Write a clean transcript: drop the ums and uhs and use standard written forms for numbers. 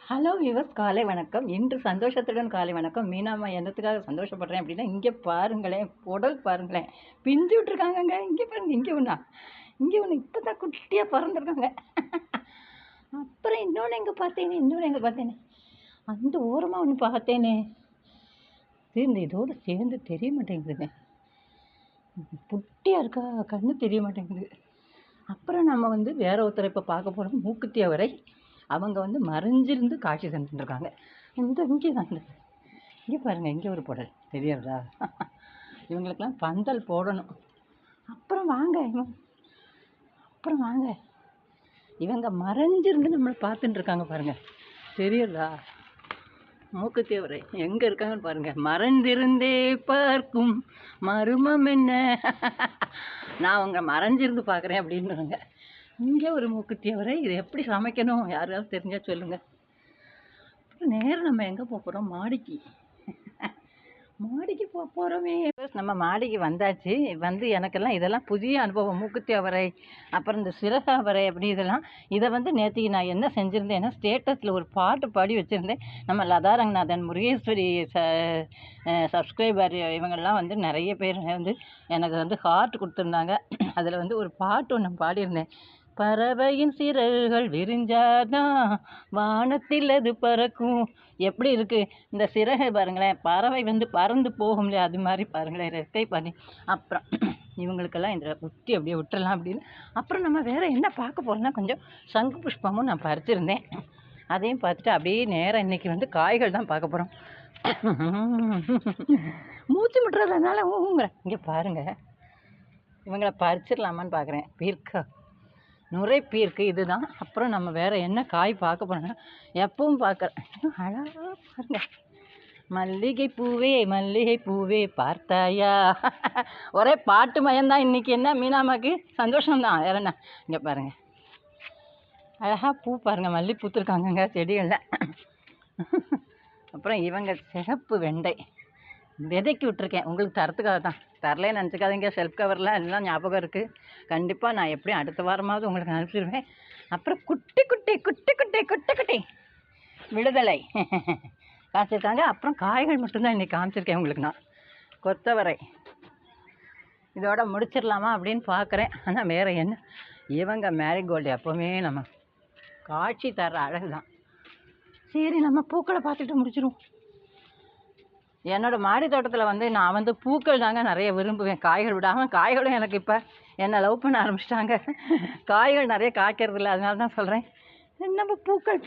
Hello விவஸ், காலை வணக்கம். இன்று சந்தோஷத்துடன் காலை வணக்கம். மீனாம்மா என்னத்துக்காக சந்தோஷப்படுறேன் அப்படின்னா, இங்கே பாருங்களேன், புடல் பாருங்களேன், பிஞ்சு விட்ருக்காங்கங்க. இங்கே பாருங்க, இங்கே ஒன்று இப்போ தான் குட்டியாக பிறந்திருக்காங்க. அப்புறம் இன்னொன்று எங்கே பார்த்தேனே அந்த ஓரமாக ஒன்று பார்த்தேனே, இந்த இதோடு சேர்ந்து தெரிய மாட்டேங்குதுங்க. குட்டியாக இருக்கா, கண்ணு தெரிய மாட்டேங்குது. அப்புறம் நம்ம வேற ஒருத்தரை இப்போ பார்க்க போகிறோம், மூக்குத்தி அவரை. அவங்க மறைஞ்சிருந்து காட்சி தந்துட்டுருக்காங்க. இங்கே தான் இங்கே பாருங்கள், இங்கே ஒரு புடல் தெரியாதா? இவங்களுக்கெல்லாம் பந்தல் போடணும். அப்புறம் வாங்க இவங்க மறைஞ்சிருந்து நம்மளை பார்த்துட்டு இருக்காங்க பாருங்கள், தெரியுதா? மூக்குத்தி அவரை எங்கே இருக்காங்கன்னு பாருங்கள். மறைந்திருந்தே பார்க்கும் மர்மம் என்ன? நான் அவங்க மறைஞ்சிருந்து பார்க்குறேன் அப்படின்னுங்க. இங்கே ஒரு மூக்குத்தி அவரை. இதை எப்படி சமைக்கணும் யாராவது தெரிஞ்சால் சொல்லுங்கள். அப்புறம் நேரம் நம்ம எங்கே போகிறோம்? மாடிக்கு போகிறோமே. நம்ம மாடிக்கு வந்தாச்சு. எனக்கெல்லாம் இதெல்லாம் புதிய அனுபவம். மூக்குத்தி அவரை, அப்புறம் இந்த சிறகு அவரை, அப்படி இதை நேற்றுக்கு நான் என்ன செஞ்சுருந்தேன்னா, ஸ்டேட்டஸில் ஒரு பாட்டு பாடி வச்சுருந்தேன். நம்ம லதா ரங்கநாதன், முருகேஸ்வரி சப்ஸ்கிரைபர் இவங்கெல்லாம் நிறைய பேர் எனக்கு ஹார்ட் கொடுத்துருந்தாங்க. அதில் ஒரு பாட்டு ஒன்று பாடியிருந்தேன். பறவையின் சிறகுகள் விரிஞ்சாதான் வானத்தில் அது பறக்கும். எப்படி இருக்குது இந்த சிறகை பாருங்களேன். பறவை பறந்து போகும் இல்லையா, அது மாதிரி பாருங்களேன், ரெக்கை பண்ணி. அப்புறம் இவங்களுக்கெல்லாம் இந்த குட்டி அப்படியே விட்டுறலாம் அப்படின்னு. அப்புறம் நம்ம வேறு என்ன பார்க்க போகிறோம்னா, கொஞ்சம் சங்கு புஷ்பமும் நான் பறிச்சிருந்தேன். அதையும் பார்த்துட்டு அப்படியே நேரம் இன்றைக்கி காய்கள் தான் பார்க்க போகிறோம். மூச்சு முட்டுறதுனால ஊங்குறேன். இங்கே பாருங்கள், இவங்களை பறிச்சிடலாமான்னு பார்க்குறேன். பீர்க்க நுரை பீர்க்கு இதுதான். அப்புறம் நம்ம வேறு என்ன காய் பார்க்க போனோம்னா, எப்பவும் பார்க்குறேன், அழகாக பாருங்க, மல்லிகை பூவே பார்த்தாயா. ஒரே பாட்டு மயம்தான் இன்றைக்கி. என்ன மீனாமாக்கு சந்தோஷம்தான், வேற என்ன. இங்கே பாருங்கள், அழகாக பூ பாருங்கள், மல்லி பூத்துருக்காங்கங்க செடிகளில். அப்புறம் இவங்க சிகப்பு வெண்டை விதைக்கி விட்டுருக்கேன், உங்களுக்கு தரத்துக்காக தான். தரலேன்னு நினச்சிக்காதீங்க, செல்ஃப் கவர்லாம் எல்லாம் ஞாபகம் இருக்குது. கண்டிப்பாக நான் எப்படியும் அடுத்த வாரமாவது உங்களுக்கு அனுப்பிச்சிடுவேன். அப்புறம் குட்டி விடுதலை காய்ச்சிருக்காங்க. அப்புறம் காய்கள் மட்டும்தான் இன்றைக்கி காமிச்சிருக்கேன் உங்களுக்கு நான். கொத்தவரை இதோட முடிச்சிடலாமா அப்படின்னு பார்க்குறேன். ஆனால் வேறு என்ன, இவங்க மேரிகோல்டு எப்போவுமே நம்ம காட்சி தர்ற அழகு தான். சரி, நம்ம பூக்களை பார்த்துட்டு முடிச்சிடுவோம். என்னோடய மாடி தோட்டத்தில் நான் பூக்கள் தாங்க நிறைய விரும்புவேன், காய்கள் விடாமல். காய்களும் எனக்கு இப்போ என்னை லவ் பண்ண ஆரம்பிச்சிட்டாங்க. காய்கள் நிறைய காய்க்கிறது இல்லை, அதனால தான் சொல்கிறேன். நம்ம பூக்கள்